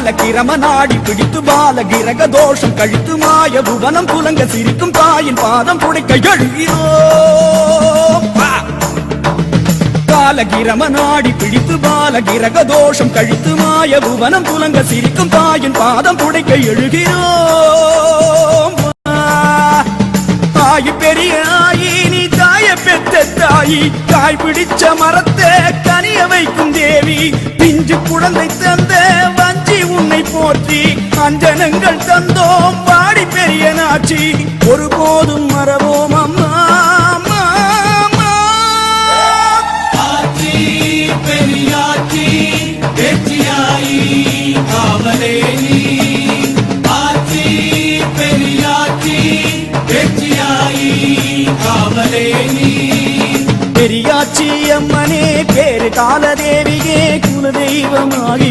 காலக்கிரம நாடி பிடித்து பால கிரக தோஷம் கழித்து மாய புவனம் புலங்க சிரிக்கும் தாயின் பாதம் புடைக்க எழுகிறோம். காலகிரம நாடி பிடித்து பால கிரக தோஷம் கழித்து மாய புவனம் புலங்க சிரிக்கும் தாயின் பாதம் புடைக்க எழுகிறோம். தாயி பெரிய ஆயி நீ தாய பெத்த தாயி, காய் பிடிச்ச மரத்தை கனிய வைக்கும் தேவி, பிஞ்சு குழந்தை தந்த வஞ்சி உன்னை போற்றி அஞ்சனங்கள் தந்தோம் வாடி பெரிய நாச்சி, ஒருபோதும் மறவோம் அம்மா. பெரியாச்சி வெற்றியாயி காவலே நீ, ஆச்சி பெரியாச்சி வெற்றியாயி காவலே நீ. பெரியாச்சி அம்மனே பேரு கால தேவியே குலதெய்வமாகி